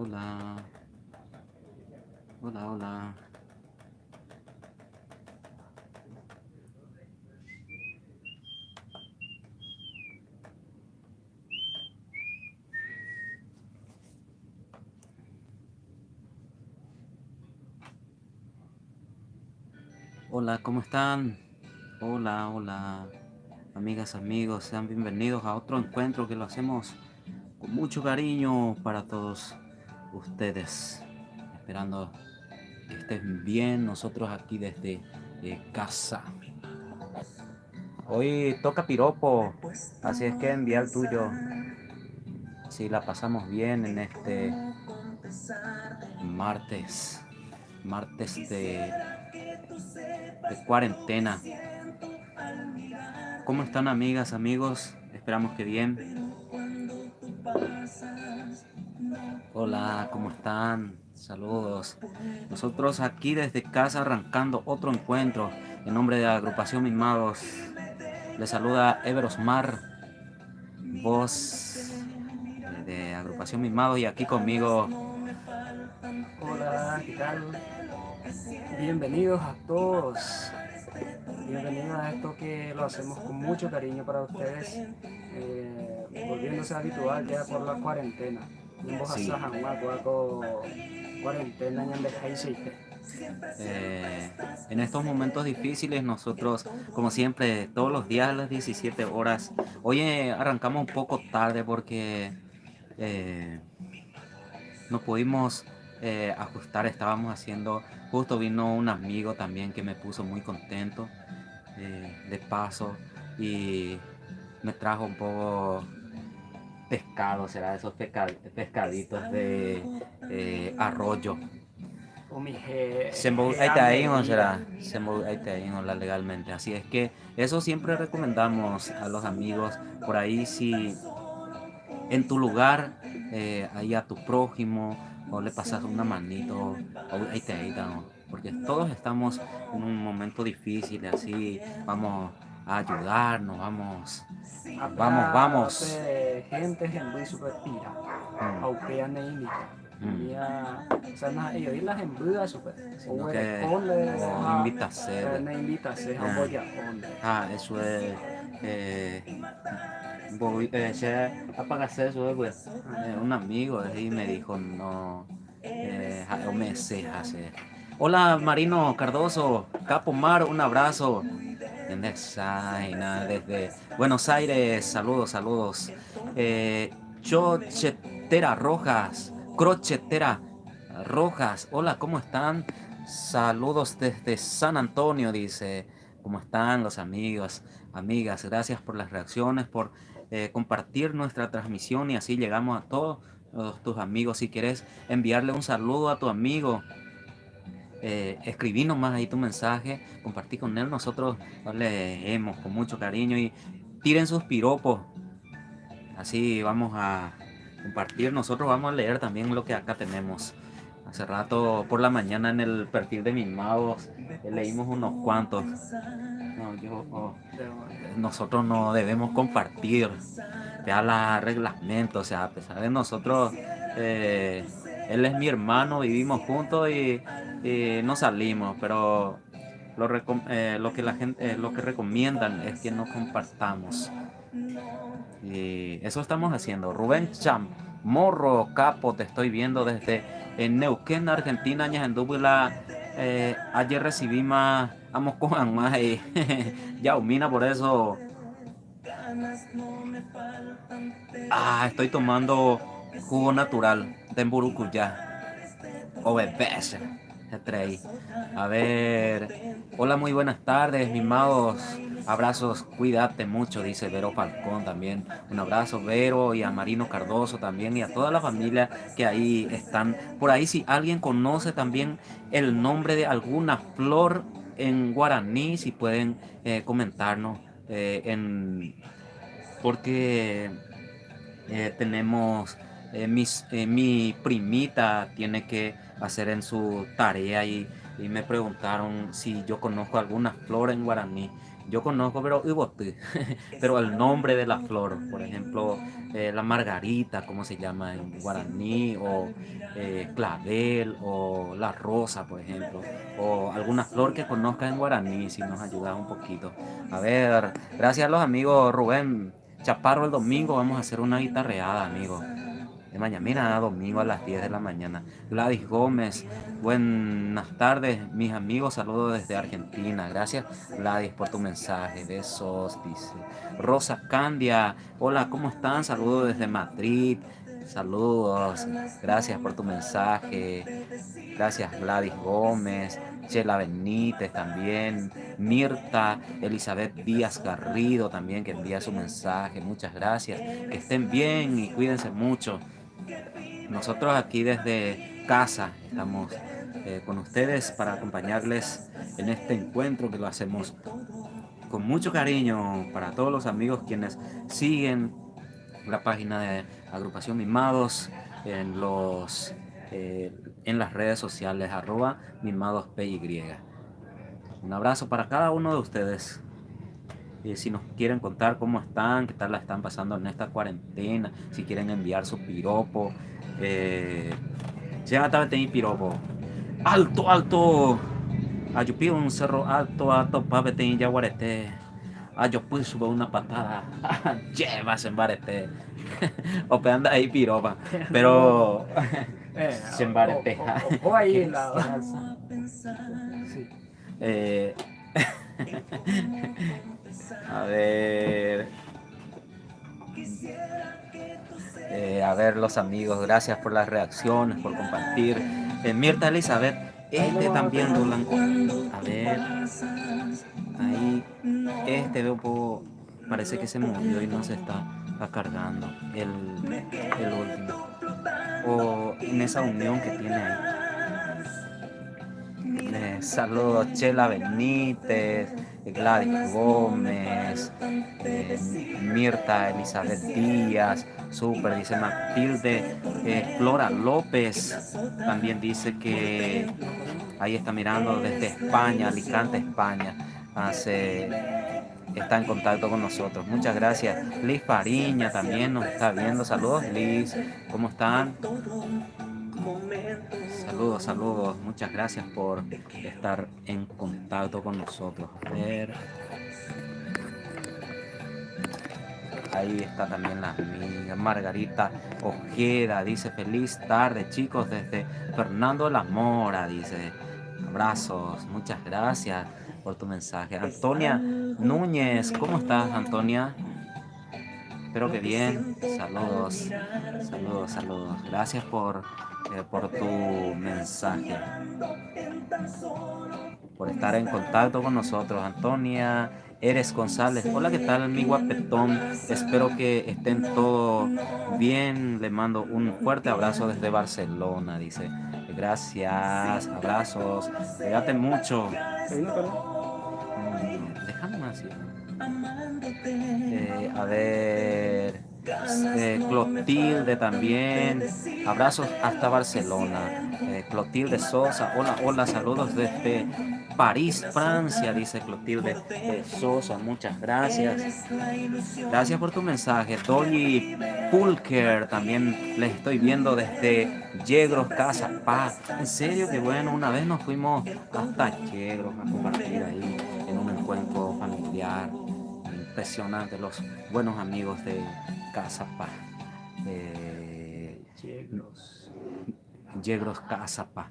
Hola, hola, hola. Hola, ¿cómo están? Hola, hola. Amigas, amigos, sean bienvenidos a otro encuentro que lo hacemos con mucho cariño para todos ustedes. Esperando que estén bien, nosotros aquí desde casa. Hoy toca piropo, así es que envía el tuyo. Si la pasamos bien en este martes, martes de cuarentena. ¿Cómo están amigas, amigos? Esperamos que bien. Hola, ¿cómo están? Saludos. Nosotros aquí desde casa arrancando otro encuentro en nombre de la agrupación Mimados. Les saluda Ever Osmar, voz de agrupación Mimados, y aquí conmigo. Hola, ¿qué tal? Bienvenidos a todos. Bienvenidos a esto que lo hacemos con mucho cariño para ustedes, volviéndose habitual ya por la cuarentena. Vos Sí, haces guaco cuarentena y en eh, en estos momentos difíciles nosotros, como siempre, todos los días a las 17 horas. Hoy arrancamos un poco tarde porque eh, no pudimos ajustar, estábamos haciendo, justo vino un amigo también que me puso muy contento, de paso, y me trajo un poco pescado, será esos pescaditos de arroyo. O mi Ahí te ahí, o medida. será ahí te ahí, o la legalmente. Así es que eso siempre recomendamos a los amigos por ahí. Si en tu lugar, ahí a tu prójimo, o le pasas una manito, o ahí te ayudan, porque todos estamos en un momento difícil, así vamos a ayudarnos, vamos. Gente en Luis Superpira. Mm, Aupea Neimita. mm. Mia, sana iyo las embudas super. O Sino were que ponle o ha invita a hacer, Neimita se han ah, boya ponle. eso es, se apaga eso, pues, un amigo así me dijo, no, o me sé hacer. Hola Marino Cardoso, Capo Mar, un abrazo. Desde Zaina, desde Buenos Aires, saludos, saludos. Chochetera Rojas, Crochetera Rojas, hola, ¿cómo están? Saludos desde San Antonio, dice. ¿Cómo están los amigos, amigas? Gracias por las reacciones, por compartir nuestra transmisión, y así llegamos a todos tus amigos. Si quieres enviarle un saludo a tu amigo, escribí nomás ahí tu mensaje, compartí con él, nosotros lo leemos con mucho cariño, y tiren sus piropos, así vamos a compartir, nosotros vamos a leer también lo que acá tenemos. Hace rato por la mañana en el perfil de Mimados leímos unos cuantos. No, nosotros no debemos compartir, vea los reglamentos, o sea, a pesar de nosotros, eh, él es mi hermano, vivimos juntos y no salimos, pero lo que la gente, lo que recomiendan es que no compartamos. Y eso estamos haciendo. Rubén Cham, Morro Capo, te estoy viendo desde en Neuquén, Argentina, Ñajendúbila. Ayer recibí más, vamos con más, y ya humina por eso. Estoy tomando jugo natural de Mburucuyá. Obedece. Trey. A ver. Hola, muy buenas tardes, mimados. Abrazos, cuídate mucho, dice Vero Falcón también. Un abrazo, Vero, y a Marino Cardoso también, y a toda la familia que ahí están. Por ahí, si alguien conoce también el nombre de alguna flor en guaraní, si pueden comentarnos, porque tenemos, mi primita tiene que hacer en su tarea, y me preguntaron si yo conozco alguna flor en guaraní. Yo conozco, pero Ibote, pero el nombre de la flor, por ejemplo, la margarita, ¿cómo se llama en guaraní? O clavel, o la rosa, por ejemplo, o alguna flor que conozca en guaraní, si nos ayudas un poquito. A ver, gracias a los amigos Rubén Chaparro, el domingo vamos a hacer una guitarreada, amigo. De mañana, domingo a las 10 de la mañana. Gladys Gómez, buenas tardes, mis amigos. Saludos desde Argentina. Gracias, Gladys, por tu mensaje. Besos, dice. Rosa Candia, hola, ¿cómo están? Saludos desde Madrid. Saludos, gracias por tu mensaje. Gracias, Gladys Gómez. Chela Benítez también. Mirta Elizabeth Díaz Garrido también, que envía su mensaje. Muchas gracias. Que estén bien y cuídense mucho. Nosotros aquí desde casa estamos con ustedes para acompañarles en este encuentro que lo hacemos con mucho cariño para todos los amigos quienes siguen la página de Agrupación Mimados en las redes sociales @mimadospy. Un abrazo para cada uno de ustedes. Si nos quieren contar cómo están, qué tal la están pasando en esta cuarentena, si quieren enviar su piropo, ya tal vez piropo. ¡Alto, alto! Yo pido un cerro alto, alto, pavete en yaguarete. Yo puedo subir una patada. Llevas en barete. O pe anda ahí piropa. Pero. Se embarete. O ahí la. Sí. A ver. A ver, los amigos, gracias por las reacciones, por compartir. Mirta Elizabeth, también Roland. A ver, ahí, veo un poco, parece que se movió y no se está cargando el último. O en esa unión que tiene ahí. Saludos, Chela Benítez, Gladys Gómez, Mirta Elizabeth Díaz, super, dice Matilde, Flora López, también dice que ahí está mirando desde España, Alicante, España, está en contacto con nosotros. Muchas gracias. Liz Fariña también nos está viendo. Saludos, Liz, ¿cómo están? Saludos, saludos. Muchas gracias por estar en contacto con nosotros. A ver. Ahí está también la amiga Margarita Ojeda. Dice, feliz tarde, chicos, desde Fernando de la Mora. Dice, abrazos. Muchas gracias por tu mensaje. Antonia Núñez, ¿cómo estás, Antonia? Espero que bien. Saludos, saludos, saludos. Gracias por tu mensaje, por estar en contacto con nosotros. Antonia Eres González, hola, ¿qué tal, mi guapetón? Espero que estén todos bien. Le mando un fuerte abrazo desde Barcelona. Dice, gracias, abrazos, cuídate mucho. Déjame así. A ver, Clotilde también, abrazos hasta Barcelona. Clotilde Sosa, hola, hola, saludos desde París, Francia, dice Clotilde Sosa, muchas gracias. Gracias por tu mensaje. Dolly Pulker, también les estoy viendo desde Yegros, Casa Paz. En serio, que bueno, una vez nos fuimos hasta Yegros a compartir ahí en un encuentro familiar. Impresionante, los buenos amigos de Casa Paz. Yegros, Casa Paz.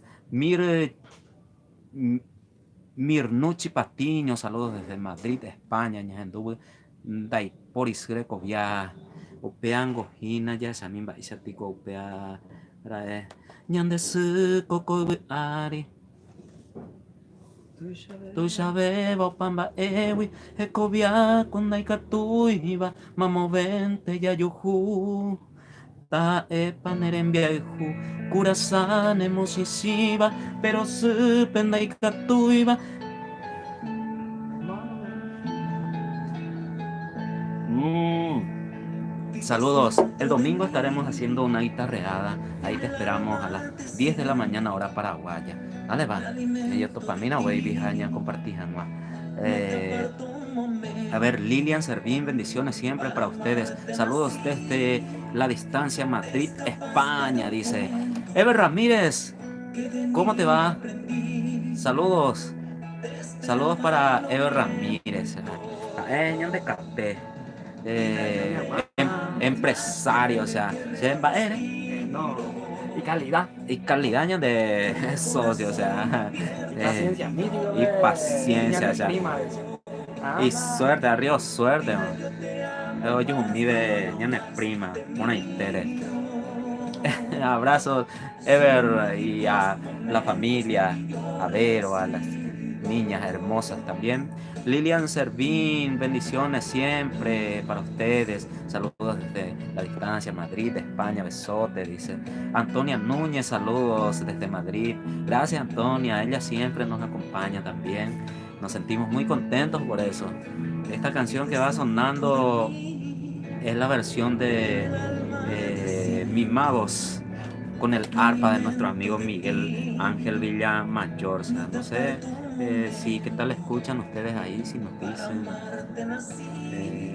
Mirnucci Patiño, saludos desde Madrid, España. Ñajendubu Dai Poris Greco ya Upeango Hina ya Samimba Isatico Upea Rae Ñandesu Coco Ari Tu sabe pamba ewi Ecovia con Naikatuiba Mamovente ya yuhu Ta epanerembia ihu Kurasane mosisiba pero supenda ikatuiba. Saludos, el domingo estaremos haciendo una guitarreada. Ahí te esperamos a las 10 de la mañana hora paraguaya. Dale va, yo topamina wey vijaña compartija. A ver, Lilian Servín, bendiciones siempre para ustedes. Saludos desde la distancia Madrid, España, dice. Ever Ramírez, ¿cómo te va? Saludos. Saludos para Ever Ramírez. Ñan de café. Doña Empresario, o sea, no, y calidad. y calidad ñan de socio, o sea, Y paciencia, mítico y paciencia, de o sea, prima, dice. y suerte, arriba suerte, man. Oye, un nivel ñan de prima, una interés. Abrazos, Ever, y a la familia, a Vero, a las niñas hermosas también. Lilian Servín, bendiciones siempre para ustedes. Saludos desde la distancia, Madrid, España, besote, dice. Antonia Núñez, saludos desde Madrid. Gracias, Antonia, ella siempre nos acompaña también. Nos sentimos muy contentos por eso. Esta canción que va sonando es la versión de Mimados con el arpa de nuestro amigo Miguel Ángel Villamayor. O sea, no sé si qué tal escuchan ustedes ahí, si nos dicen. eh,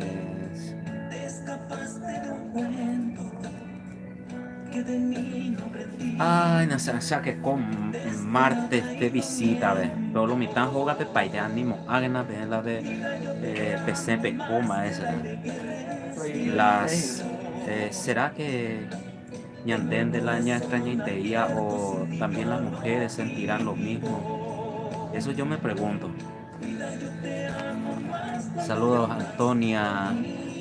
Ay, no sé, o sea que con martes de visita, ve. Pero lo mitad juega de paide ánimo, háganla de la de PCP coma esa. Las ¿será que Ñandén de la ña extraña intería o también las mujeres sentirán lo mismo? Eso yo me pregunto. Saludos Antonia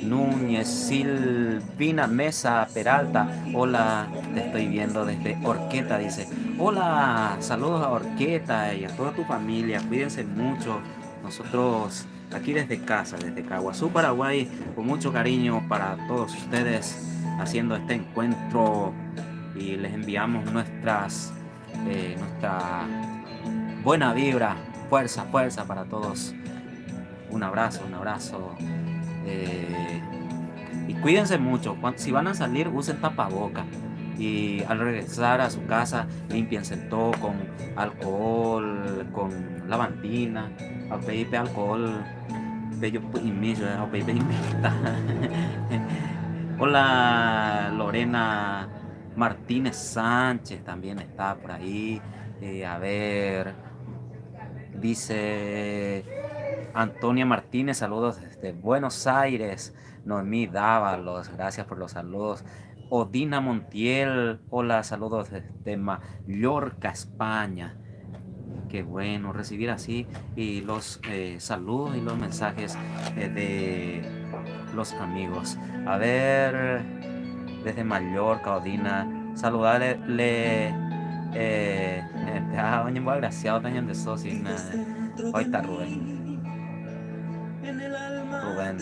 Núñez, Silvina Mesa Peralta. Hola, te estoy viendo desde Orqueta, dice. Hola, saludos a Orqueta y a toda tu familia. Cuídense mucho. Nosotros aquí desde casa, desde Caguazú, Paraguay, con mucho cariño para todos ustedes, haciendo este encuentro y les enviamos nuestra buena vibra, fuerza, fuerza para todos. Un abrazo, un abrazo. eh, y cuídense mucho. Si van a salir, usen tapaboca. Y al regresar a su casa, limpiense todo con alcohol, con lavandina. Al pedir alcohol, bello y millo, al pedir Hola, Lorena Martínez Sánchez también está por ahí. A ver, dice Antonia Martínez, saludos desde Buenos Aires. Noemí Dávalos, gracias por los saludos. Odina Montiel, hola, saludos desde Mallorca, España. Qué bueno recibir así y los saludos y los mensajes de los amigos. A ver, desde Mallorca, Odina, saludarle. Oye, muy agraciado también de socio. Hoy está Rubén. Rubén.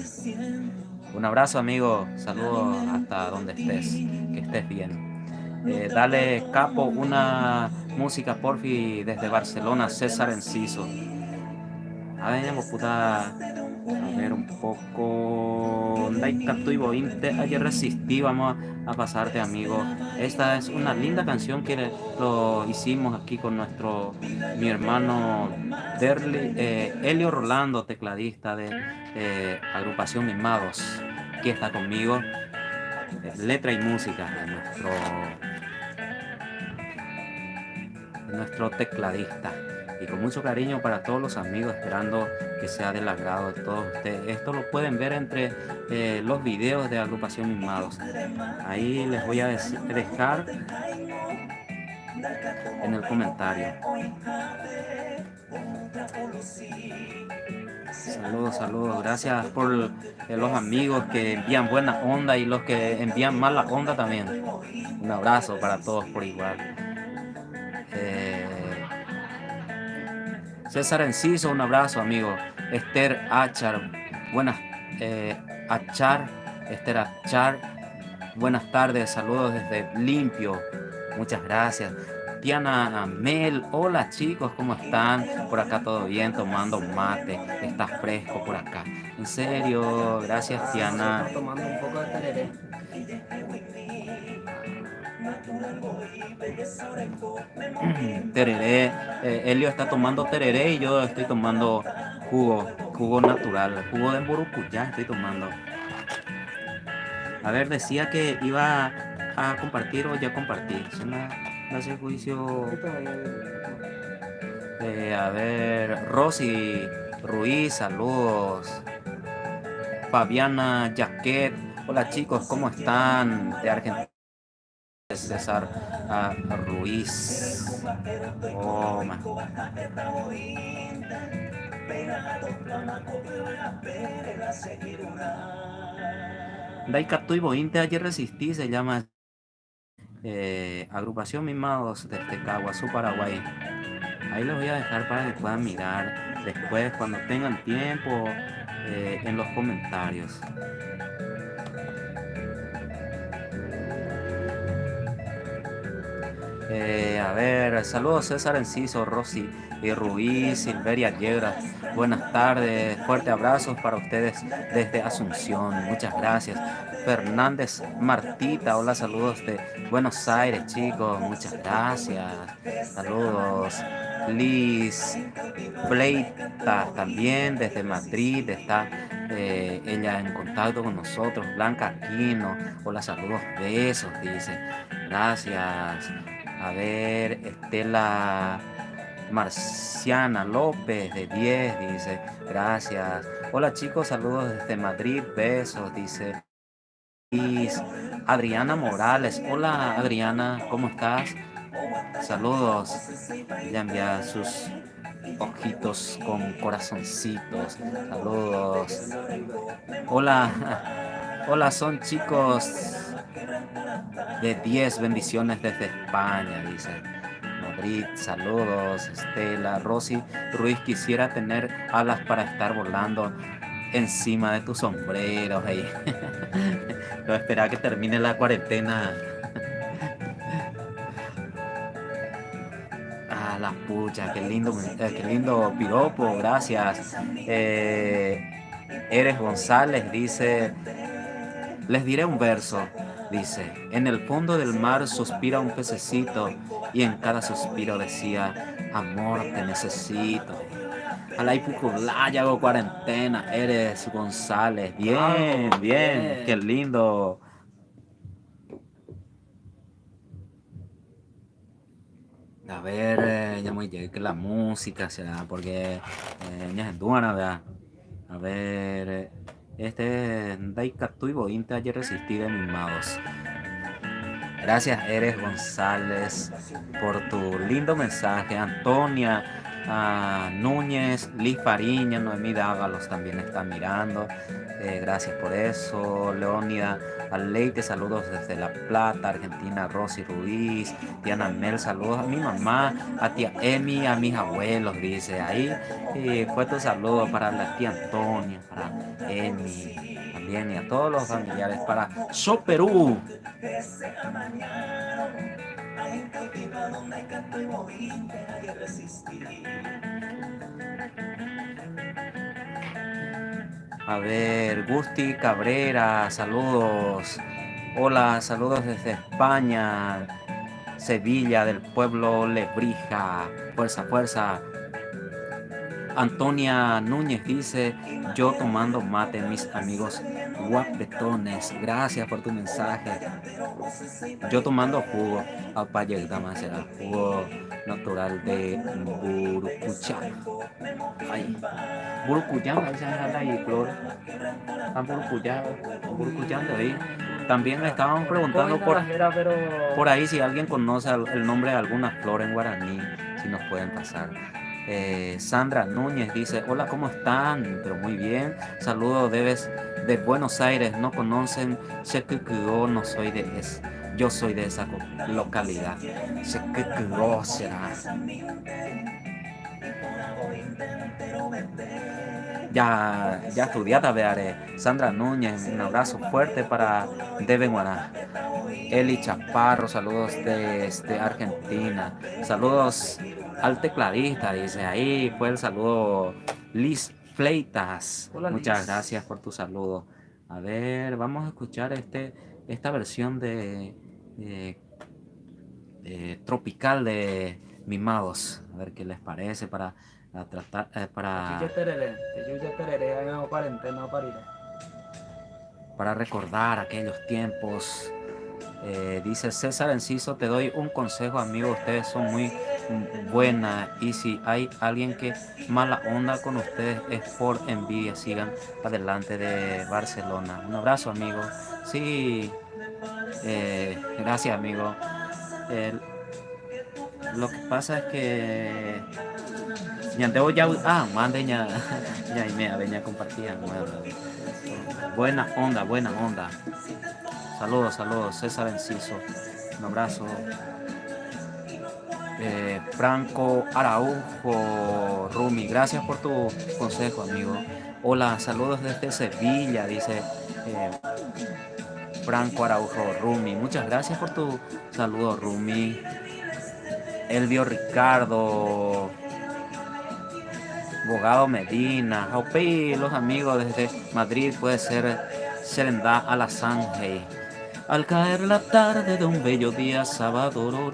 Un abrazo, amigo. Saludos hasta donde estés. Que estés bien. Dale, Capo, una música porfi desde Barcelona, César Enciso. A ver, puta. A ver un poco. Dai canto y bointe. Ayer resistí. Vamos a pasarte, amigo. Esta es una linda canción que lo hicimos aquí con mi hermano Elio Rolando, tecladista de agrupación Mimados. Aquí está conmigo. Letra y música de nuestro tecladista. Y con mucho cariño para todos los amigos, esperando que sea del agrado de todos ustedes. Esto lo pueden ver entre los videos de agrupación Mimados. Ahí les voy a dejar en el comentario. Saludos, saludos. Gracias por los amigos que envían buena onda y los que envían mala onda también. Un abrazo para todos por igual. César Enciso, un abrazo, amigo. Esther Achar, buenas Esther Achar, buenas tardes, saludos desde Limpio. Muchas gracias. Tiana Mel, hola chicos, ¿cómo están? Por acá todo bien, tomando mate, está fresco por acá. En serio, gracias Tiana. Tomando un poco de tereré. Tereré, Elio está tomando tereré y yo estoy tomando jugo jugo natural, jugo de mburucuyá estoy tomando. A ver, decía que iba a compartir o ya compartí. Se me hace juicio. A ver, Rosy Ruiz, saludos. Fabiana Jaquet, hola chicos, ¿cómo están? De Argentina. César Ruiz. Oh, man. Daikatui Bointe, ayer resistí, se llama Agrupación Mimados desde Caguazú, Paraguay. Ahí les voy a dejar para que puedan mirar después cuando tengan tiempo en los comentarios. A ver, saludos César Enciso, Rosy y Ruiz, Silveria Yedra. Buenas tardes, fuerte abrazos para ustedes desde Asunción, muchas gracias. Fernández Martita, hola, saludos de Buenos Aires, chicos, muchas gracias. Saludos. Liz Fleitas también desde Madrid, está ella en contacto con nosotros. Blanca Aquino, hola, saludos, besos, dice. Gracias. A ver, Estela Marciana López de 10 dice, gracias. Hola chicos, saludos desde Madrid, besos, dice. Adriana Morales, hola Adriana, ¿cómo estás? Saludos. Ya envía sus ojitos con corazoncitos. Saludos. Hola, hola, son chicos de 10 bendiciones desde España, dice. Madrid, saludos. Estela, Rosy Ruiz, quisiera tener alas para estar volando encima de tus sombreros. Hey. Voy a esperar a que termine la cuarentena. Ah, la pucha, qué lindo piropo, gracias. Eres González dice, les diré un verso, dice, en el fondo del mar suspira un pececito y en cada suspiro decía, amor te necesito. A la Ipuculaya hago cuarentena, eres González, bien, bien, qué lindo. A ver, ya muy llegué que la música será porque ya es duana, ¿verdad? A ver, este Daikatui Bointe ayer resistí de mis magos. Gracias, Eres González, por tu lindo mensaje. Antonia Núñez, Liz Fariña, Noemí Dávalos también está mirando. Gracias por eso. Leónida Aleite, saludos desde La Plata, Argentina. Rosy Ruiz, Diana Mel, saludos a mi mamá, a tía Emi, a mis abuelos, dice. Ahí fue tu saludo para la tía Antonia, para Emi también y a todos los familiares, para So Perú. A ver, Gusti Cabrera, saludos. Hola, saludos desde España, Sevilla, del pueblo Lebrija. Fuerza, fuerza. Antonia Núñez dice, yo tomando mate, mis amigos guapetones. Gracias por tu mensaje. Yo tomando jugo, apaya será jugo natural de burucucha. Ay, burucucha, ahí se llama ahí, flor. Están burucuchando ahí. También me estaban preguntando por ahí si alguien conoce el nombre de alguna flor en guaraní, si nos pueden pasar. Sandra Núñez dice, hola, ¿cómo están? Pero muy bien. Saludos de Buenos Aires. No conocen Chequequegó, no soy de eso. Yo soy de esa localidad. Chequequegó será. Ya estudiada, veare. Sandra Núñez, un abrazo fuerte para Deben Guaná. Eli Chaparro, saludos desde Argentina. Saludos al tecladista, dice. Ahí fue el saludo Liz Fleitas. Hola, muchas Liz. gracias por tu saludo. A ver, vamos a escuchar esta versión de tropical de Mimados. A ver qué les parece para a tratar, Yuya tereré, ahí no cuarentena, no pariré. para recordar aquellos tiempos. Dice César Enciso, te doy un consejo, amigo, ustedes son muy buena y si hay alguien que mala onda con ustedes es por envidia, sigan adelante de Barcelona. Un abrazo, amigo. Sí, gracias, amigo. Eh, lo que pasa es que ñandeo ya mande ña ña y me veña compartía buena onda, buena onda. Saludos, saludos, César Enciso. Un abrazo. Franco Araujo, Rumi, gracias por tu consejo, amigo. Hola, saludos desde Sevilla, dice Franco Araujo, Rumi. Muchas gracias por tu saludo, Rumi. Elvio Ricardo, Bogado Medina, Jaupi, los amigos desde Madrid, puede ser Serendá Alasange. Al caer la tarde de un bello día sábado,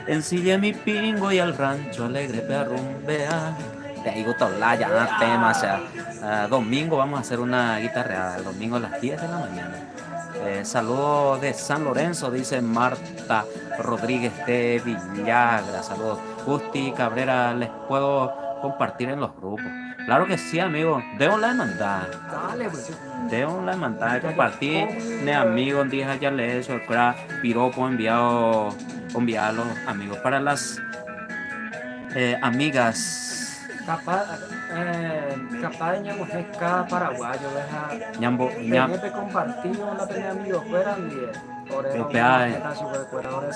ensillé mi pingo y al rancho alegre perrumbea. Te digo ya tema, o sea, domingo vamos a hacer una guitarreada, el domingo a las 10 de la mañana. Saludos de San Lorenzo, dice Marta Rodríguez de Villagra. Saludos. Justi Cabrera, les puedo compartir en los grupos. Claro que sí, amigo. Debo la mandar. Dale, pues. Debo la mandar. Compartir, ne amigo, dije ya le eso, el piropo enviado a los amigos. Para las amigas. Capaz de mujer cada paraguayo, deja. Ñambo, Te compartido, no tenía amigos fuera ni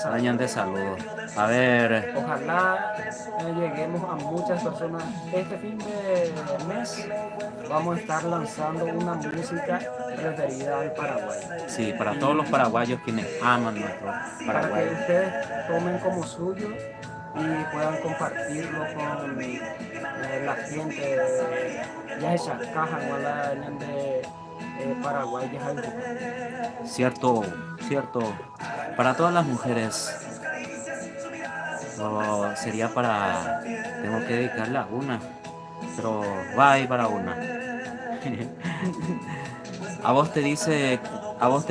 dañan de saludos. A ver. Ojalá lleguemos a muchas personas. Este fin de mes vamos a estar lanzando una música referida al Paraguay. Sí, para todos los paraguayos quienes aman nuestro Paraguay. Para que ustedes tomen como suyo y puedan compartirlo con la gente ya esas cajas o la de Paraguay ya es algo. Cierto, cierto. Para todas las mujeres. Sería para. Tengo que dedicarle a una. Pero va a ir para una. A vos te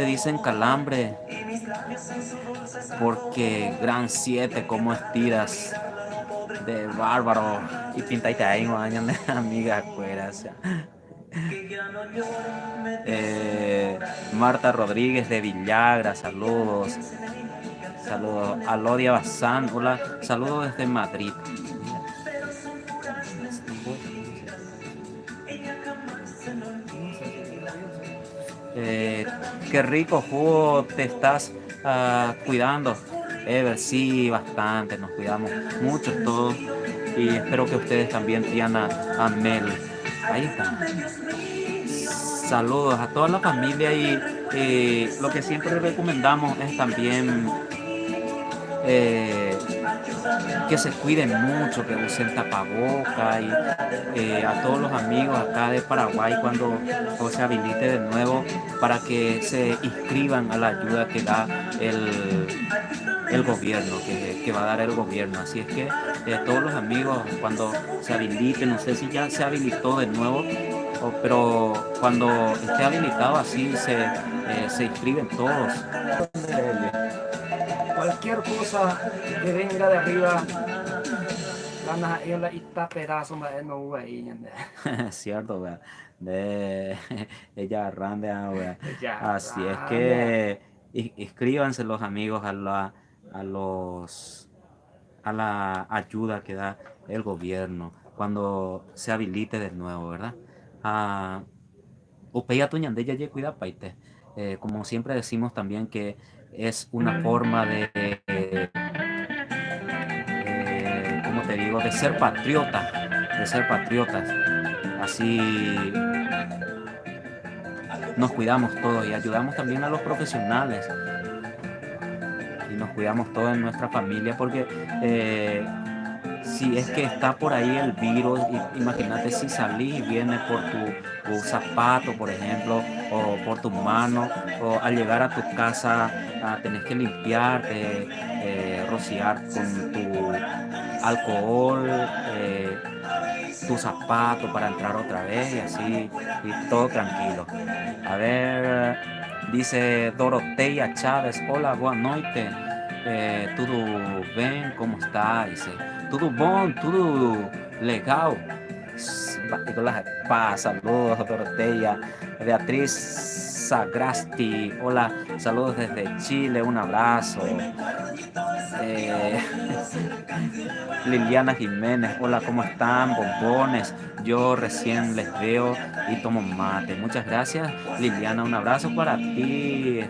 dicen calambre. Porque gran 7, como estiras. De bárbaro. Y pintaite ahí, amiga, fuera. O sea. Marta Rodríguez de Villagra, saludos. Saludos. Alodia Bazán, hola. Saludos desde Madrid. Qué rico jugo te estás cuidando. Ever, sí, bastante, nos cuidamos mucho todos y espero que ustedes también, Tiana, Amel. Ahí está. Saludos a toda la familia y lo que siempre recomendamos es también que se cuiden mucho, que usen tapaboca y a todos los amigos acá de Paraguay cuando se habilite de nuevo para que se inscriban a la ayuda que da el gobierno, que va a dar el gobierno. Así es que todos los amigos cuando se habilite, no sé si ya se habilitó de nuevo, pero cuando esté habilitado así se inscriben todos. Cualquier cosa que venga de arriba, la esta pedazo no hubo ahí. Cierto, ¿verdad? De ella grande, así es que inscríbanse los amigos a la ayuda que da el gobierno cuando se habilite de nuevo, ¿verdad? Upeya tuñande ya cuida paite. Como siempre decimos también que es una forma como te digo, de ser patriotas. Así nos cuidamos todos y ayudamos también a los profesionales y nos cuidamos todos en nuestra familia porque si es que está por ahí el virus, imagínate si salís y viene por tu zapato, por ejemplo, o por tu mano, o al llegar a tu casa tenés que limpiarte, rociar con tu alcohol, tu zapato para entrar otra vez y así, y todo tranquilo. A ver, dice Dorotea Chávez, hola, buenas noches. Tudo bem? Como está? Dice, tudo bom, tudo legal. Saludos, Dorotea. Beatriz Sagrasti, hola, saludos desde Chile, un abrazo. Eh, Liliana Jiménez, hola, ¿cómo están? Bombones, yo recién les veo y tomo mate. Muchas gracias, Liliana, un abrazo para ti,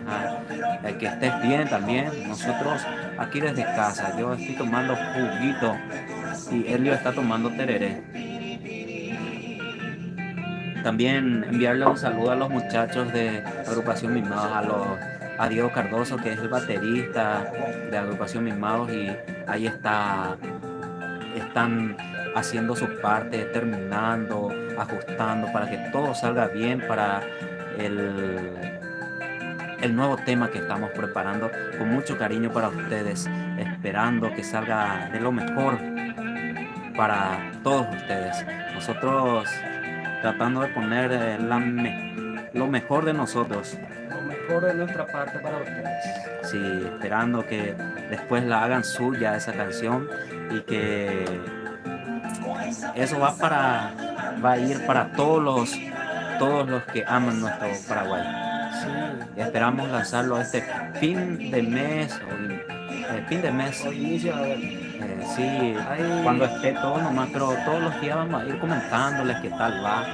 que estés bien también. Nosotros aquí desde casa, yo estoy tomando juguito y Elio está tomando tereré. También enviarle un saludo a los muchachos de Agrupación Mimados, a Diego Cardoso, que es el baterista de Agrupación Mimados, y ahí están haciendo su parte, terminando, ajustando para que todo salga bien para el nuevo tema que estamos preparando con mucho cariño para ustedes, esperando que salga de lo mejor para todos ustedes. Nosotros tratando de poner lo mejor de nosotros. Lo mejor de nuestra parte para ustedes. Sí, esperando que después la hagan suya esa canción y que eso va a ir para todos los que aman nuestro Paraguay. Sí. Y esperamos lanzarlo este fin de mes O inicio de ver. Sí, cuando esté todo nomás, pero todos los días vamos a ir comentándoles qué tal va.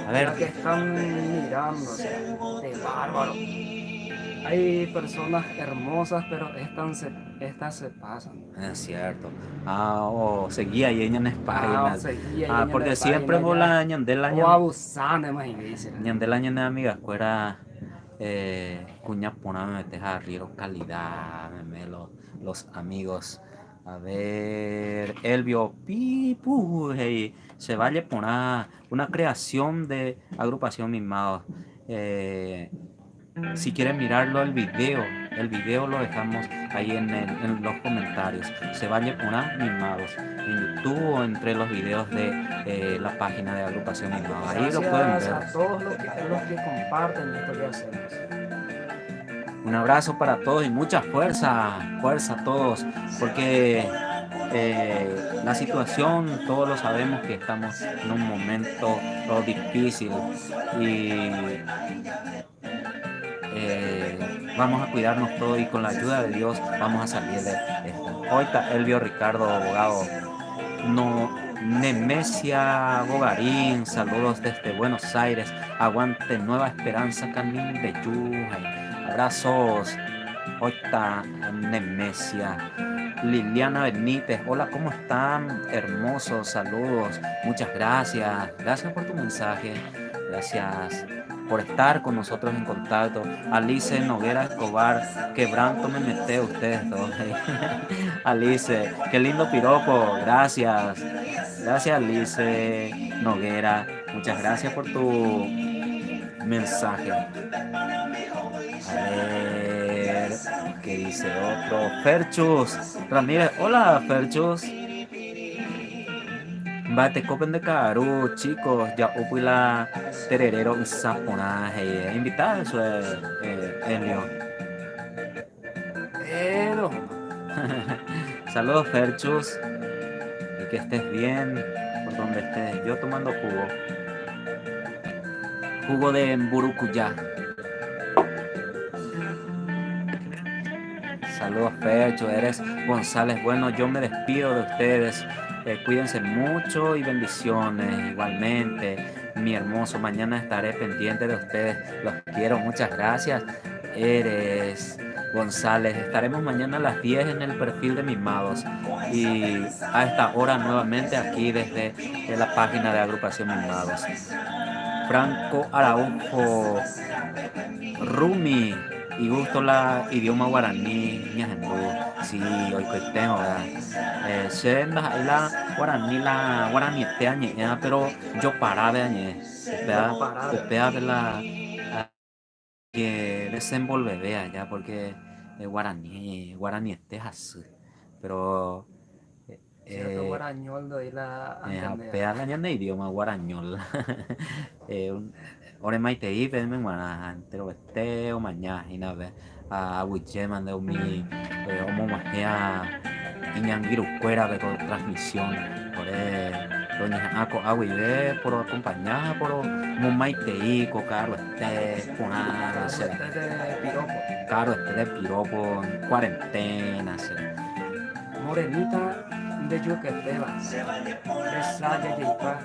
A ver, Ya que están mirando, o sea, de bárbaro. Hay personas hermosas, pero estas se pasan. es cierto. Seguía y ella en página. Seguía y Porque en siempre página vos ya. la ñandela O abusando, más iglesia. ñandela ñande amiga fuera cuña pona me metes a río calidad, los amigos. A ver, Elvio Pipu, hey, se vaya por una creación de Agrupación Mimados. Si quieren mirarlo el video lo dejamos ahí en los comentarios. Se vaya por Mimados en YouTube o entre los videos de la página de Agrupación Mimados. Ahí lo pueden ver. A todos los que comparten esto que hacemos. Un abrazo para todos y mucha fuerza a todos, porque la situación, todos lo sabemos que estamos en un momento difícil y vamos a cuidarnos todos y con la ayuda de Dios vamos a salir de esto. Hoy está Elvio Ricardo, abogado. No, Nemesia Bogarín, saludos desde Buenos Aires. Aguante Nueva Esperanza, Camín de Yujay. Abrazos. Hoy está Nemesia. Liliana Benítez, hola, ¿cómo están? Hermosos, saludos. Muchas gracias. Gracias por tu mensaje. Gracias por estar con nosotros en contacto. Alice Noguera Escobar, quebranto me mete ustedes dos. Alice, qué lindo piropo. Gracias. Gracias, Alice Noguera. Muchas gracias por tu mensaje. A ver, ¿qué dice otro? Ferchus Ramírez, hola Ferchus. Bate copen de Caru, chicos, ya upila tererero un saponaje. Invitado eso Elio. Pero Saludos Ferchus. Y que estés bien por donde estés. Yo tomando jugo de Mburucuyá. Saludos Fercho, eres González. Bueno, yo me despido de ustedes. Cuídense mucho y bendiciones igualmente. Mi hermoso, mañana estaré pendiente de ustedes. Los quiero, muchas gracias. Eres González. Estaremos mañana a las 10 en el perfil de Mimados. Y a esta hora nuevamente aquí desde la página de Agrupación Mimados. Franco Araujo, Rumi. Y gusto la idioma guaraní, ñajendú. Sí, hoy que tengo, ¿verdad? Sendas ahí la guaraní te añe, pero yo para de añe. Usted de la que desenvolver allá, porque guaraní este es así. Pero Cierto Eh, guarañol doy la antendea. Apea la ñande idioma guarañol. Ore maite pedme mana entero este o mañana y nave a wiche mande mi omo majea iñangiru fuera de transmisión ore doña ako awi ve por acompañar por mo maite y co caro este Claro, punado será este de piropo. caro este de piropo en cuarentena será Morenita de Yucateba. Presaya Yipa.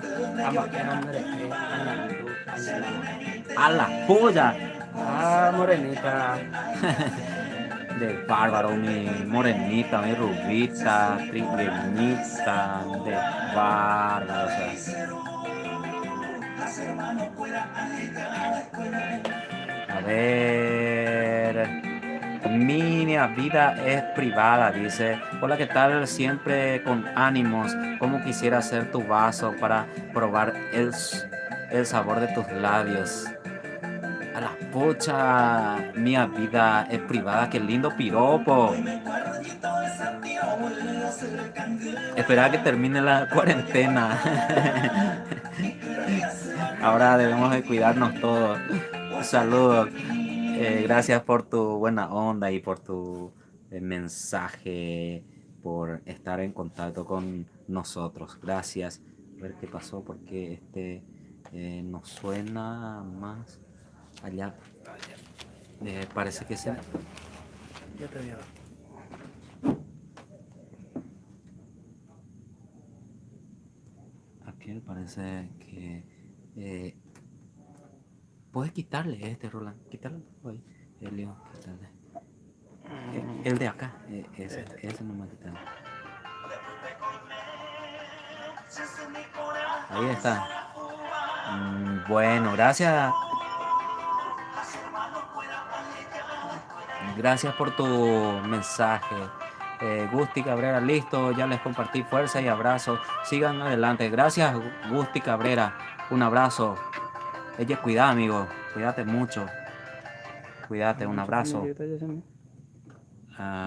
Amaqueran de Añandu. a la polla. Ah, morenita. De bárbaro, mi morenita, mi rubita, trigueñita, de bárbaro, o sea. A ver, mi vida es privada, dice. Hola, ¿qué tal? Siempre con ánimos. ¿Cómo quisiera ser tu vaso para probar el sabor de tus labios? A la pocha, mi vida es privada, qué lindo piropo. Esperar que termine la cuarentena. Ahora debemos de cuidarnos todos. Saludos. Gracias por tu buena onda y por tu mensaje, por estar en contacto con nosotros. Gracias. A ver qué pasó, porque nos suena más allá. Parece que sí. Ya te digo. Aquí parece que puedes quitarle Roland, quitarle ahí, Elio, quitarle. El de acá, ese no me quitarle. Ahí está. Bueno, gracias. Gracias por tu mensaje. Gusti Cabrera, listo, ya les compartí fuerza y abrazo. Sigan adelante. Gracias, Gusti Cabrera. Un abrazo. Ella, cuida, amigo. Cuídate mucho. Cuídate, un abrazo.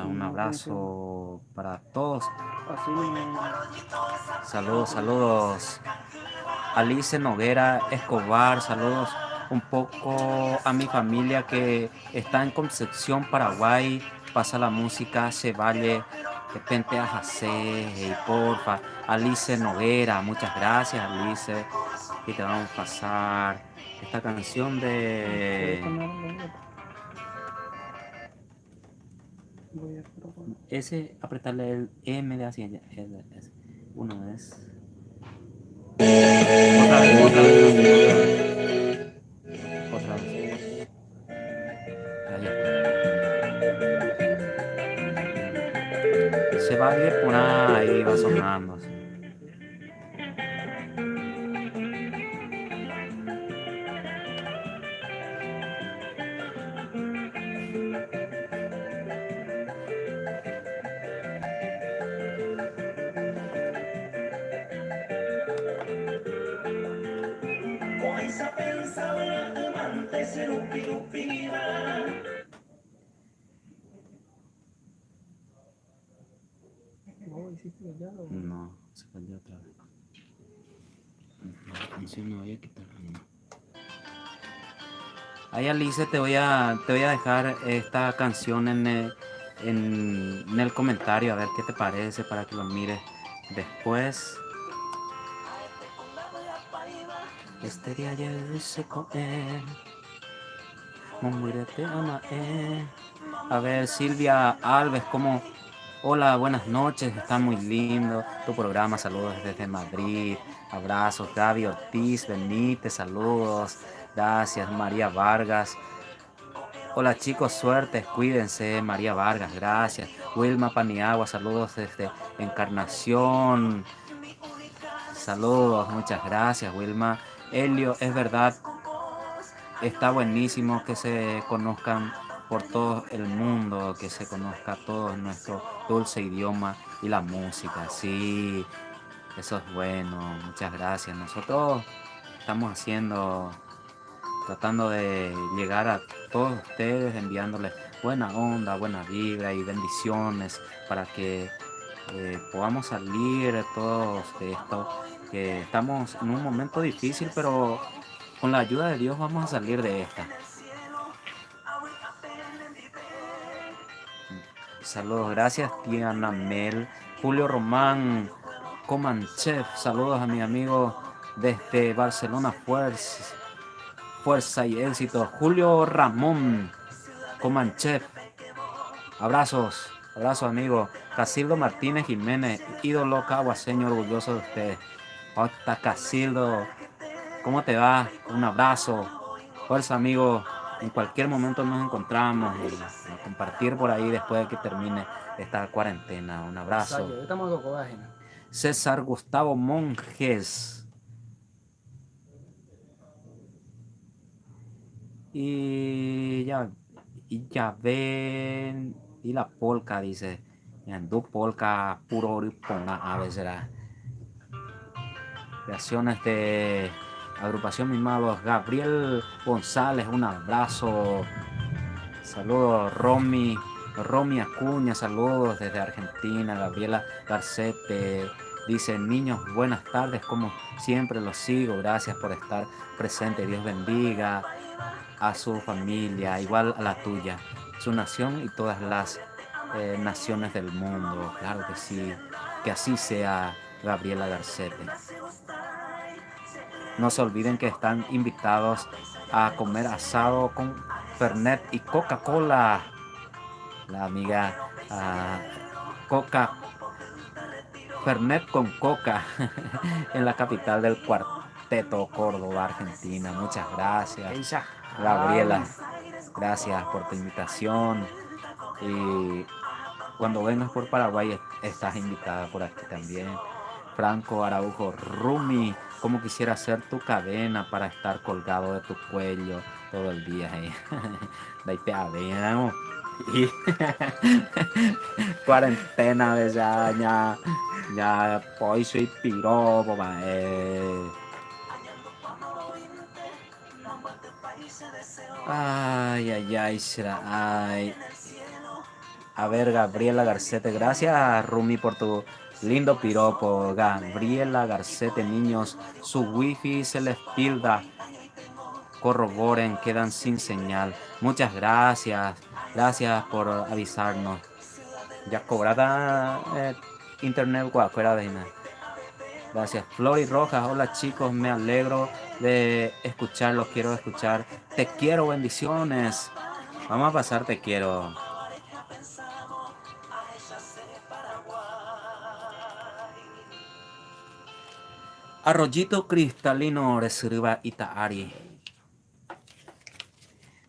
Un abrazo para todos. Saludos, saludos. Alice Noguera Escobar, saludos un poco a mi familia que está en Concepción, Paraguay. Pasa la música, se vale, pente a Jacé, y porfa. Alice Noguera, muchas gracias, Alice. Y te vamos a pasar esta canción de ese, apretarle el M de hacia allá. Uno es. Otra vez. Ahí está. Se va a ir por ahí, va sonando. No, se perdió otra vez. La canción me voy a quitar. Ahí, Alice, te voy a dejar esta canción en el comentario, a ver qué te parece, para que lo mires después. Este día ya se con él. Te ama él. A ver, Silvia Alves, ¿cómo? Hola, buenas noches, está muy lindo tu programa, saludos desde Madrid, abrazos. Gaby Ortiz Benítez, saludos, gracias. María Vargas, hola chicos, suerte, cuídense. María Vargas, gracias. Wilma Paniagua, saludos desde Encarnación, saludos, muchas gracias Wilma. Elio, es verdad, está buenísimo que se conozcan por todo el mundo, que se conozca todo nuestro dulce idioma y la música. Sí, eso es bueno, muchas gracias. Nosotros estamos tratando de llegar a todos ustedes, enviándoles buena onda, buena vibra y bendiciones para que podamos salir todos de esto, que estamos en un momento difícil, pero con la ayuda de Dios vamos a salir de esta. Saludos, gracias Tiana Mel, Julio Román, Comanchef, saludos a mi amigo desde Barcelona, fuerza y éxito. Julio Ramón, Comanchef, abrazos, abrazos amigo. Casildo Martínez Jiménez, ídolo caguaseño, orgulloso de ustedes. Hasta Casildo, ¿cómo te va? Un abrazo, fuerza amigo. En cualquier momento nos encontramos y a compartir por ahí después de que termine esta cuarentena. Un abrazo. César Gustavo Monjes. Y ya ven. Y la polca dice. Yandú polca puro oripona a veces. Creaciones de agrupación Mimados. Gabriel González, un abrazo. Saludos, Romy Acuña, saludos desde Argentina. Gabriela Garcete dice: niños, buenas tardes, como siempre los sigo, gracias por estar presente, Dios bendiga a su familia, igual a la tuya, su nación y todas las naciones del mundo. Claro que sí, que así sea, Gabriela Garcete. No se olviden que están invitados a comer asado con Fernet y Coca-Cola. La amiga Fernet con Coca en la capital del cuarteto Córdoba, Argentina. Muchas gracias, Gabriela. Gracias por tu invitación. Y cuando vengas por Paraguay estás invitada por aquí también. Franco Araujo, Rumi, como quisiera hacer tu cadena para estar colgado de tu cuello todo el día. De ahí te adeno. Y cuarentena de ya poi soy piropo, ay, será, ay. A ver, Gabriela Garcete, gracias Rumi por tu lindo piropo. Gabriela Garcete, niños, su wifi se les tilda. Corroboren, quedan sin señal. Muchas gracias. Gracias por avisarnos. Ya cobrada internet guacuera de nada. Gracias. Flori Rojas, hola chicos, me alegro de escucharlos, quiero escuchar. Te quiero, bendiciones. Vamos a pasar, te quiero. Arroyito cristalino reserva Itaari.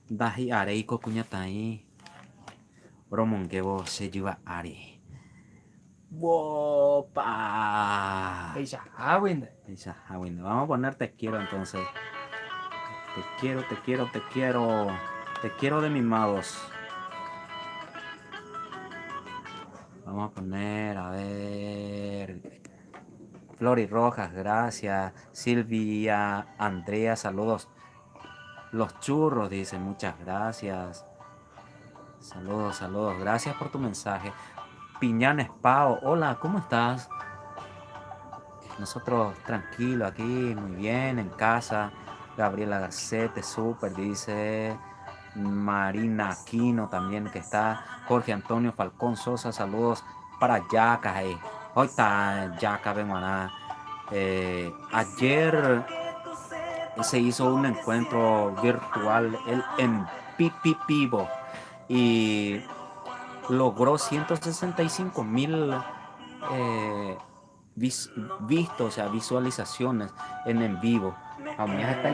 Dahi areiko kuñatai. Romongevo se lleva Ari. ¡Wopa! Vamos a poner te quiero entonces. Te quiero. Te quiero de mimados. Vamos a poner, a ver. Flori Rojas, gracias. Silvia, Andrea, saludos. Los churros, dice, muchas gracias. Saludos. Gracias por tu mensaje. Piñanes Pao, hola, ¿cómo estás? Nosotros tranquilo aquí, muy bien, en casa. Gabriela Garcete, súper, dice. Marina Aquino también que está. Jorge Antonio Falcón Sosa, saludos para Yaca. Hoy está Yaca, Bemaná. Ayer se hizo un encuentro virtual en Pipipibo y logró 165,000 vistos, o sea, visualizaciones en vivo.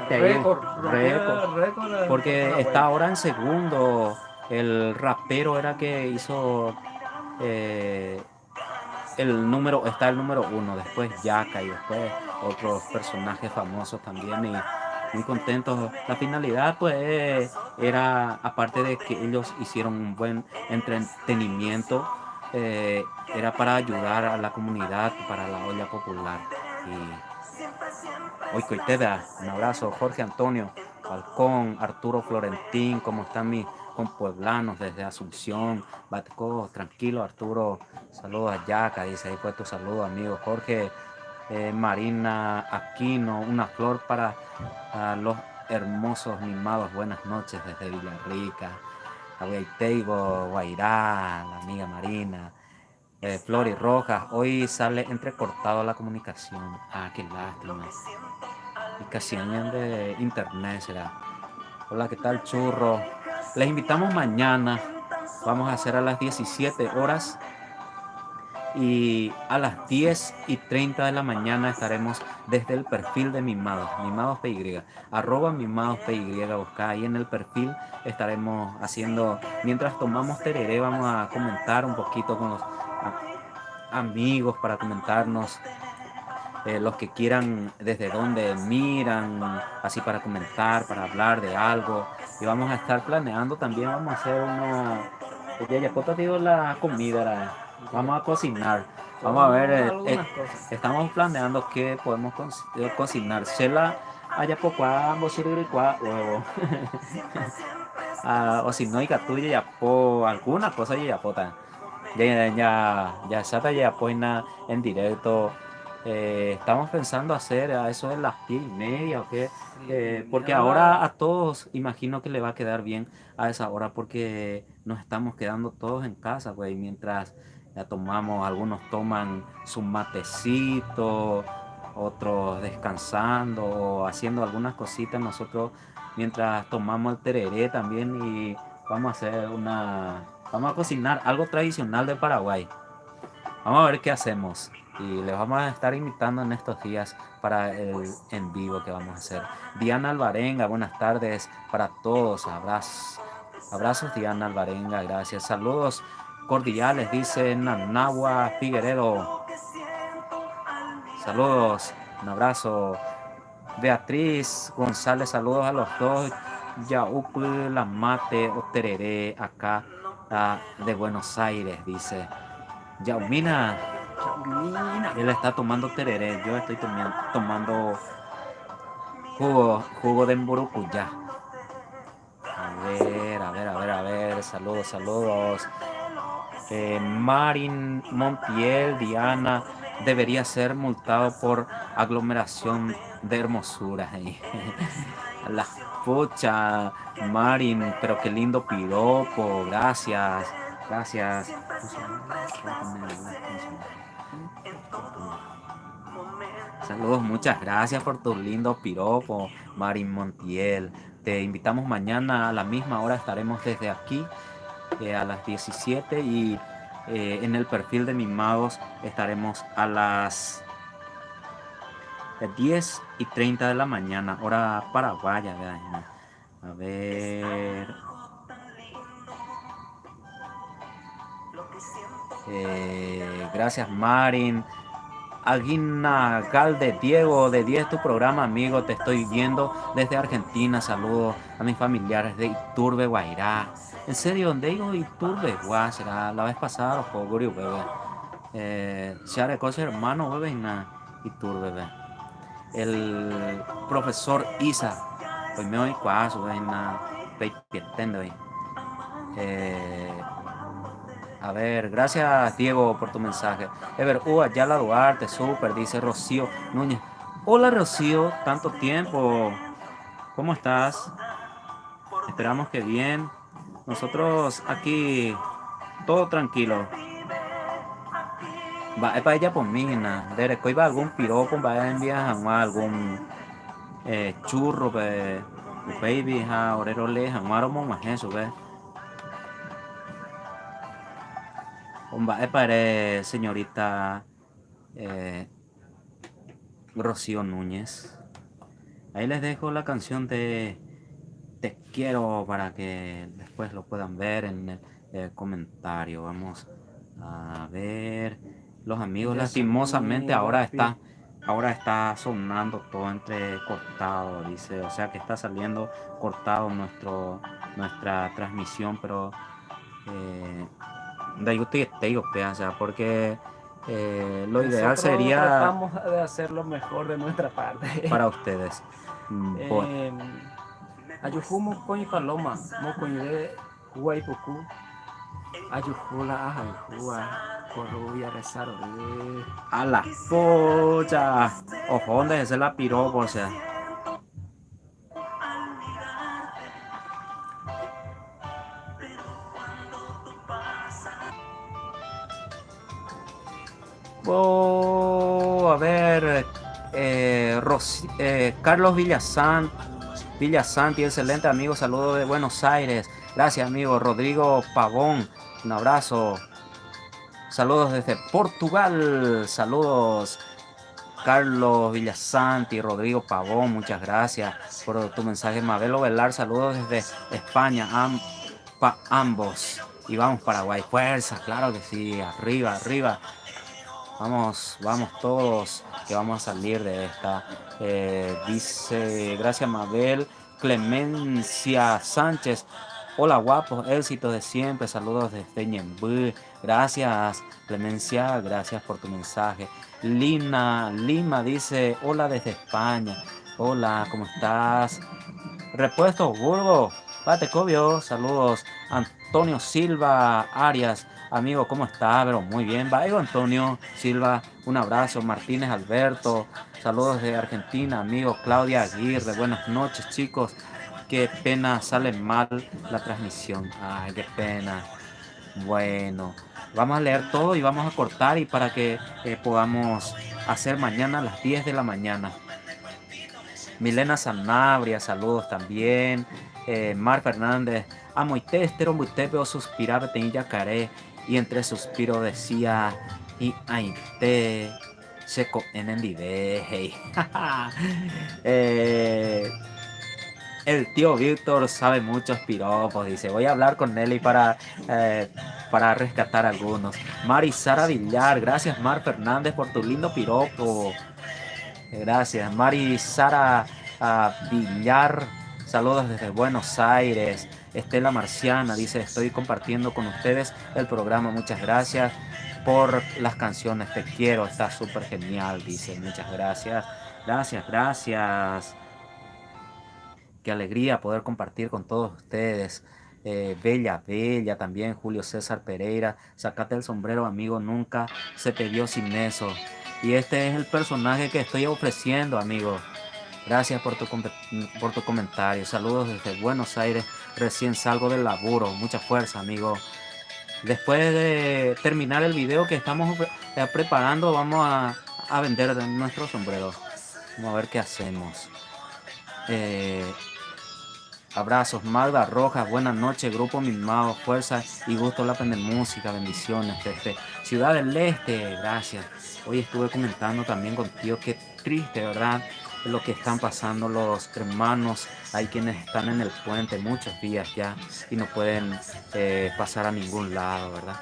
Récord, porque está ahora en segundo. El rapero era que hizo el número 1, después Yaka y después otros personajes famosos también, y muy contentos. La finalidad pues era, aparte de que ellos hicieron un buen entretenimiento, era para ayudar a la comunidad, para la olla popular. Y hoy Coiteda, un abrazo. Jorge Antonio Falcón, Arturo Florentín, ¿cómo están mis con pueblanos desde Asunción, Batco, tranquilo Arturo, saludos a Yaca, dice, ahí fue tu saludo amigo Jorge, Marina Aquino, una flor para los hermosos mimados, buenas noches desde Villarrica, Aguaiteibo, Guairá, la amiga Marina, Flor y Rojas, hoy sale entrecortado la comunicación, qué lástima, y casi de internet será. Hola, ¿qué tal, churro? Les invitamos mañana. Vamos a hacer a las 17 horas. Y a las 10:30 de la mañana estaremos desde el perfil de Mimados, Mimados PY, @Mimados PY, busca ahí en el perfil, estaremos haciendo, mientras tomamos tereré, vamos a comentar un poquito con los amigos para comentarnos. Los que quieran desde donde miran, así para comentar, para hablar de algo. Y vamos a estar planeando también, vamos a hacer una... Ya digo la comida, vamos a cocinar. Vamos a ver, estamos planeando qué podemos cocinar. Sela ayapocuá, ambosirigua, huevo. O si no, y catuya, ya po, alguna cosa ya pota. Ya sata ya poina en directo. Estamos pensando hacer a eso de las 10:30 o qué, porque ahora a todos imagino que le va a quedar bien a esa hora porque nos estamos quedando todos en casa, pues, mientras ya tomamos, algunos toman su matecito, otros descansando o haciendo algunas cositas, nosotros mientras tomamos el tereré también y vamos a cocinar algo tradicional de Paraguay. Vamos a ver qué hacemos y les vamos a estar invitando en estos días para el en vivo que vamos a hacer. Diana Alvarenga, buenas tardes para todos. Abrazos Diana Alvarenga, gracias. Saludos cordiales, dice Nanagua Figueredo. Saludos, un abrazo. Beatriz González, saludos a los dos. Yaupu, la mate o tereré acá de Buenos Aires, dice. Yaumina, él está tomando tereré, yo estoy tomando jugo de mburucuyá. A ver, saludos. Marin Montiel, Diana, debería ser multado por aglomeración de hermosura. La pucha, Marin, pero qué lindo piropo, gracias. Saludos, muchas gracias por tu lindo piropo, Marin Montiel. Te invitamos mañana a la misma hora, estaremos desde aquí a las 17 y en el perfil de Mimados estaremos a las 10:30 de la mañana, hora paraguaya. A ver. Gracias, Marin. Aguina Galde, Diego, de 10 tu programa, amigo, te estoy viendo desde Argentina, saludos a mis familiares de Iturbe, Guairá. En serio, ¿dónde digo Iturbe? Guau, será la vez pasada, los bebé. Se hará cosa hermano, bebé, Iturbe, bebé. El profesor Isa, hoy me voy cuazo, bebé, a ver, gracias Diego por tu mensaje. Ever, Ayala Duarte, súper, dice Rocío Núñez. Hola Rocío, tanto tiempo. ¿Cómo estás? Esperamos que bien. Nosotros aquí, todo tranquilo. Va, es para ella por mí, de que iba algún piropo, va a enviar algún churro, baby, orero leja, más eso, ve. Para señorita Rocío Núñez. Ahí les dejo la canción de Te quiero para que después lo puedan ver en el comentario. Vamos a ver. Los amigos, lastimosamente ahora está sonando todo entrecortado, dice. O sea que está saliendo cortado nuestra transmisión, pero o sea, porque lo ideal sería tratamos de hacer lo mejor de nuestra parte para ustedes. Ayufumo con paloma, mo con Huaypucú, Ayujula, Ajayjua, Corrubia, Rezar, A la pocha. Ojo, ¿dónde es la piropo? O sea. Oh, a ver, Carlos Villasanti, excelente amigo, saludos de Buenos Aires. Gracias amigo. Rodrigo Pavón, un abrazo. Saludos desde Portugal. Saludos. Carlos Villasanti, Rodrigo Pavón, muchas gracias por tu mensaje. Mabelo Velar, saludos desde España, ambos. Y vamos Paraguay, fuerza, claro que sí, arriba, arriba. Vamos, vamos todos, que vamos a salir de esta. Dice, gracias Mabel. Clemencia Sánchez, hola guapos, éxitos de siempre, saludos desde Ñembú. Gracias Clemencia, gracias por tu mensaje. Lima dice, hola desde España. Hola, ¿cómo estás? Repuesto Burgo, Patecobio, saludos. Antonio Silva Arias, amigo, ¿cómo está? Pero muy bien, Vaigo Antonio Silva, un abrazo. Martínez Alberto, saludos de Argentina, amigo. Claudia Aguirre, buenas noches chicos. Qué pena, sale mal la transmisión. Ay, qué pena. Bueno, vamos a leer todo y vamos a cortar y para que podamos hacer mañana a las 10 de la mañana. Milena Sanabria, saludos también. Mar Fernández, amoité estero muité veo suspirar en yacaré y entre suspiro decía y aité seco en endive. El tío Víctor sabe muchos piropos, dice, voy a hablar con Nelly para rescatar algunos. Mari Sara Villar, gracias Mar Fernández por tu lindo piropo. Gracias. Mari Sara Villar, saludos desde Buenos Aires. Estela Marciana dice, estoy compartiendo con ustedes el programa. Muchas gracias por las canciones. Te quiero, está súper genial, dice. Muchas gracias. Gracias, gracias. Qué alegría poder compartir con todos ustedes. Bella también, Julio César Pereira. Sacate el sombrero, amigo, nunca se te dio sin eso. Y este es el personaje que estoy ofreciendo, amigo. Gracias por tu comentario. Saludos desde Buenos Aires. Recién salgo del laburo. Mucha fuerza, amigo. Después de terminar el video que estamos preparando, vamos a vender nuestro sombrero. Vamos a ver qué hacemos. Abrazos, Magda Rojas, buenas noches, grupo Mimado, fuerza y gusto la aprender música, bendiciones desde Ciudad del Este, gracias. Hoy estuve comentando también contigo, qué triste, ¿verdad? Lo que están pasando los hermanos, hay quienes están en el puente muchos días ya y no pueden pasar a ningún lado, ¿verdad?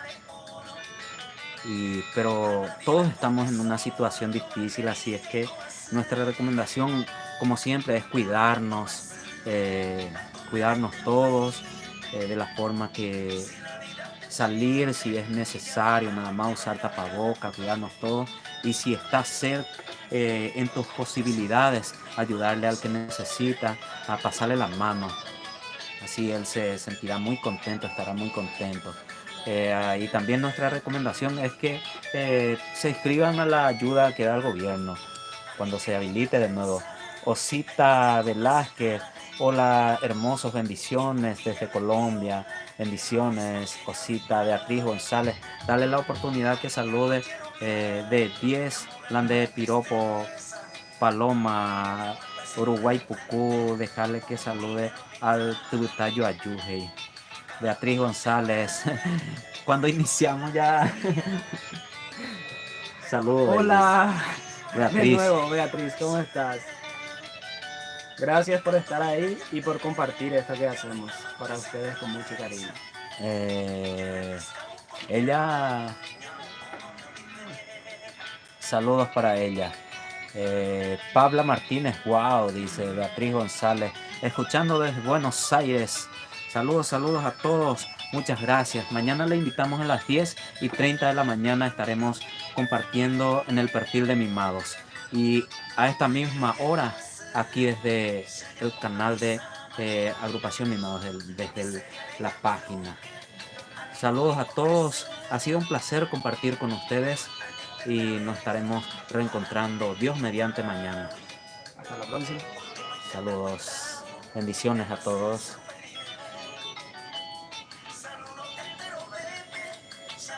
Pero todos estamos en una situación difícil, así es que nuestra recomendación, como siempre, es cuidarnos. Cuidarnos todos de la forma que salir si es necesario, nada más usar tapaboca, cuidarnos todos y si estás cerca en tus posibilidades, ayudarle al que necesita, a pasarle la mano, así él se sentirá muy contento, estará muy contento. Y también nuestra recomendación es que se inscriban a la ayuda que da el gobierno cuando se habilite de nuevo. Osita Velázquez, hola hermosos, bendiciones desde Colombia, bendiciones. Osita Beatriz González, dale la oportunidad que salude de 10 Lande Piropo Paloma Uruguay Pucú, dejarle que salude al Tubutayo Ayuhey. Beatriz González, cuando iniciamos ya. Saludos. Hola, Beatriz. De nuevo, Beatriz, ¿cómo estás? Gracias por estar ahí y por compartir esto que hacemos para ustedes con mucho cariño. Ella, saludos para ella. Pabla Martínez, wow, dice Beatriz González, escuchando desde Buenos Aires. Saludos a todos, muchas gracias. Mañana le invitamos a las 10:30 de la mañana, estaremos compartiendo en el perfil de Mimados. Y a esta misma hora, aquí desde el canal de agrupación Mimados la página. Saludos a todos, ha sido un placer compartir con ustedes y nos estaremos reencontrando Dios mediante mañana. Hasta la próxima. Saludos, bendiciones a todos.